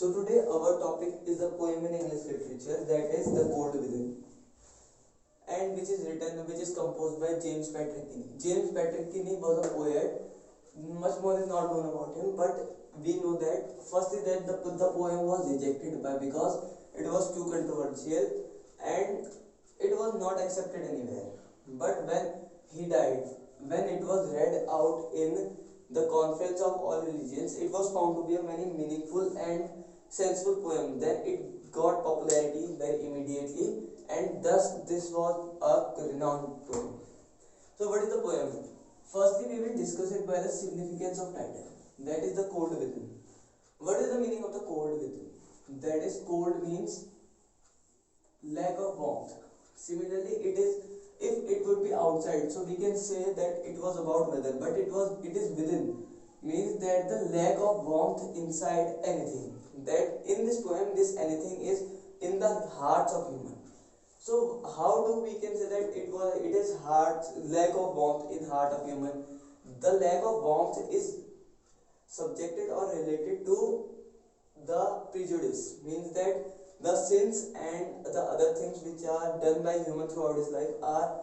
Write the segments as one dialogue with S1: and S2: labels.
S1: So today our topic is a poem in English literature, that is The Cold Within, and which is composed by James Patrick Kinney. James Patrick Kinney was a poet. Much more is not known about him, but we know that firstly that the poem was rejected by because it was too controversial and it was not accepted anywhere. But when he died, when it was read out in the Conference of All Religions, it was found to be a very meaningful and sensible poem. Then it got popularity very immediately, and thus this was a renowned poem. So what is the poem? Firstly, we will discuss it by the significance of title. That is the cold within. What is the meaning of the cold within? That is, cold means lack of warmth. Similarly, it is, if it would be outside, so we can say that it was about weather, but it is within, means that the lack of warmth inside anything. That in this poem, this anything is in the hearts of human. So how do we can say that it is heart, lack of warmth in heart of human? The lack of warmth is subjected or related to the prejudice, means that the sins and the other things which are done by human throughout his life are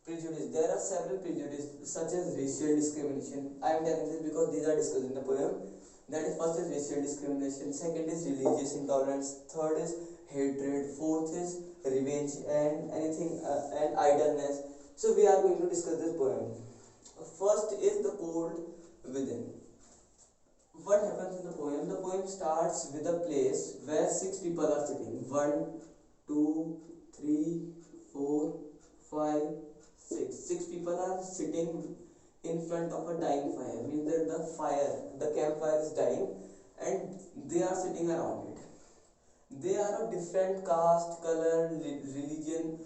S1: prejudice. There are several prejudices such as racial discrimination. I am telling this because these are discussed in the poem. That is, first is racial discrimination, second is religious intolerance, third is hatred, fourth is revenge and anything and idleness. So we are going to discuss this poem. First is the cold within. What happens in the poem? The poem starts with a place where 6 people are sitting. 1, 2, 3, 4, 5, 6. 6 people are sitting in front of a dying fire. Means that the campfire is dying and they are sitting around it. They are of different caste, color, religion,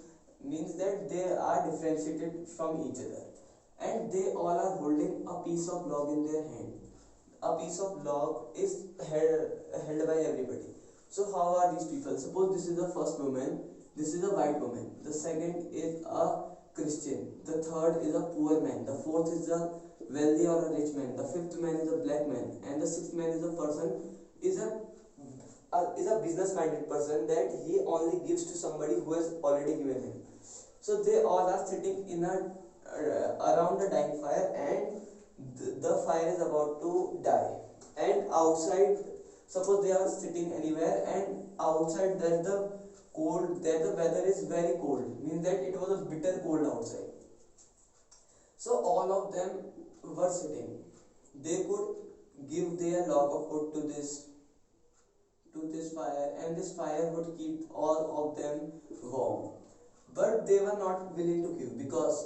S1: means that they are differentiated from each other. And they all are holding a piece of log in their hand. A piece of log is held by everybody. So how are these people? Suppose this is the first woman, this is a white woman, the second is a Christian, the third is a poor man, the fourth is a wealthy or a rich man, the fifth man is a black man, and the sixth man is a person is a business minded person that he only gives to somebody who has already given him. So they all are sitting in a around the dying fire, and the fire is about to die, and outside, suppose they are sitting anywhere, and outside that the weather is very cold, means that it was a bitter cold outside. So all of them were sitting. They could give their log of wood to this fire, and this fire would keep all of them warm. But they were not willing to give, because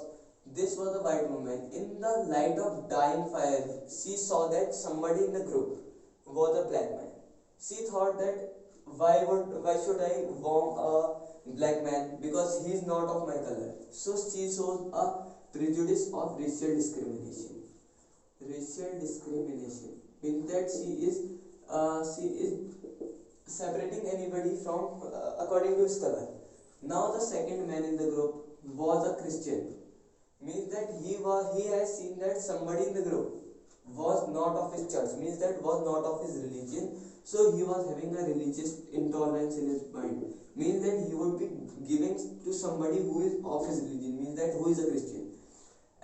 S1: this was a white woman. In the light of dying fire, she saw that somebody in the group was a black man. She thought that why should I warm a black man, because he is not of my color. So she shows a prejudice of racial discrimination. Racial discrimination means that she is separating anybody from according to his color. Now the second man in the group was a Christian, means that he has seen that somebody in the group was not of his church, means that was not of his religion. So he was having a religious intolerance in his mind, means that he would be giving to somebody who is of his religion, means that who is a Christian,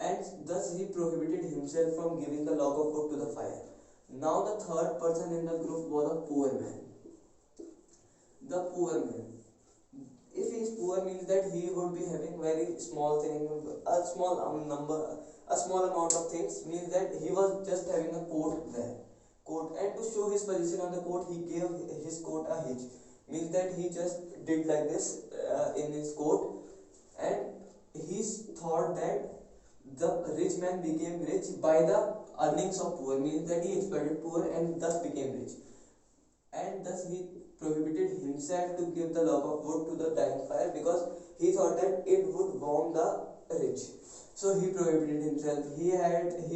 S1: and thus he prohibited himself from giving the log of wood to the fire. Now the third person in the group was a poor man. The poor man, if he is poor, means that he would be having very small thing, a small amount of things, means that he was just having a coat there, and to show his position on the coat, he gave his coat a hitch, means that he just did like this in his coat, and he thought that the rich man became rich by the earnings of poor, means that he exploited poor and thus became rich, and thus he prohibited himself to give the log of wood to the dying fire, because he thought that it would warm the rich. So he prohibited himself. He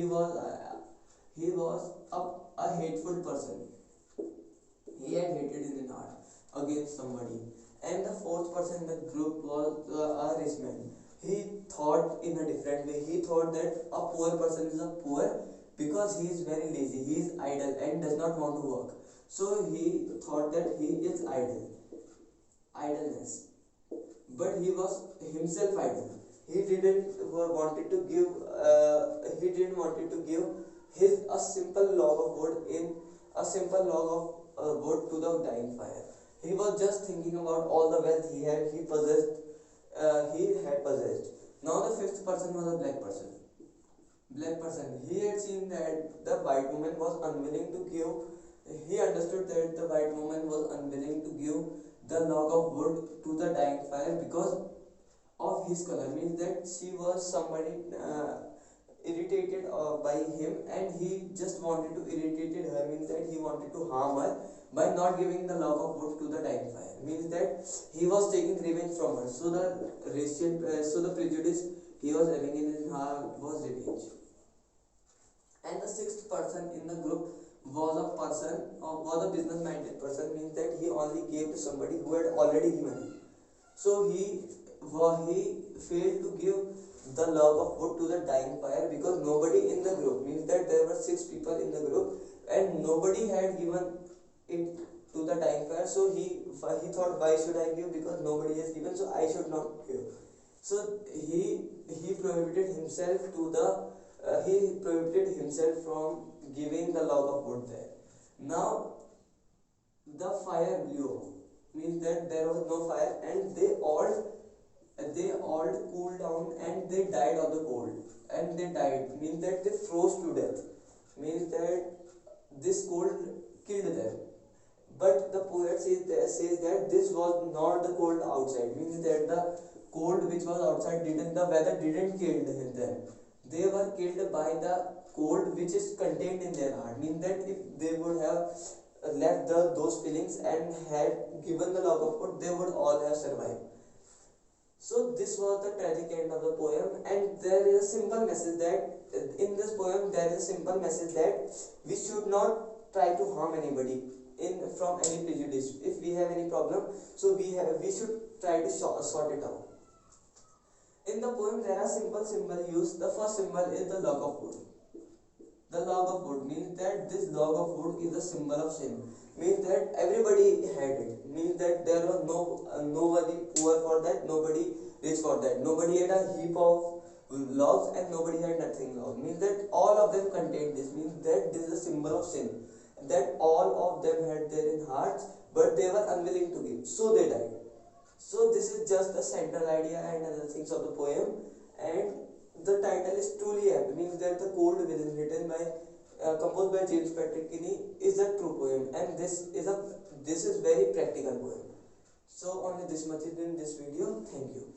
S1: was a hateful person. He had hated in his heart against somebody. And the fourth person in the group was a rich man. He thought in a different way. He thought that a poor person is a poor because he is very lazy, he is idle and does not want to work. So he thought that he is idleness, but he was himself idle. He didn't wanted to give. He didn't wanted to give his a simple log of wood in a simple log of wood to the dying fire. He was just thinking about all the wealth he had. He possessed. He had possessed. Now the fifth person was a black person. Black person. He had seen that the white woman was unwilling to give. He understood that the white woman was unwilling to give the log of wood to the dying fire because of his color. Means that she was somebody irritated by him, and he just wanted to irritate her. Means that he wanted to harm her by not giving the log of wood to the dying fire. Means that he was taking revenge from her. So the so the prejudice he was having in his heart was revenge. And the sixth person in the group was a person or was a business minded person. Means that he only gave to somebody who had already given. So he failed to give the log of wood to the dying fire because nobody in the group. Means that there were 6 people in the group and nobody had given it to the dying fire. So he thought, why should I give, because nobody has given, so I should not give. So he prohibited himself to the he prohibited himself from giving the log of wood there. Now the fire blew off. Means that there was no fire, and they all cooled down and they died of the cold, and they died. Means that they froze to death. Means that this cold killed them. But the poet says that this was not the cold outside. Means that the cold which was outside the weather didn't kill them. They were killed by the cold which is contained in their heart. Means that if they would have left those feelings and had given the log of wood, they would all have survived. So this was the tragic end of the poem, and there is a simple message that in this poem there is a simple message that we should not try to harm anybody from any prejudice. If we have any problem, so we should try to sort it out. In the poem there are simple symbol used. The first symbol is the log of wood. The log of wood means that this log of wood is a symbol of sin. Means that everybody had it. Means that there was nobody poor for that, nobody rich for that. Nobody had a heap of logs and nobody had nothing log. Means that all of them contained this. Means that this is a symbol of sin. That all of them had their in hearts, but they were unwilling to give. So they died. So this is just the central idea and other things of the poem, and the title is truly apt. Means that the cold within, written by composed by James Patrick Kinney, is a true poem, and this is very practical poem. So only this much is in this video. Thank you.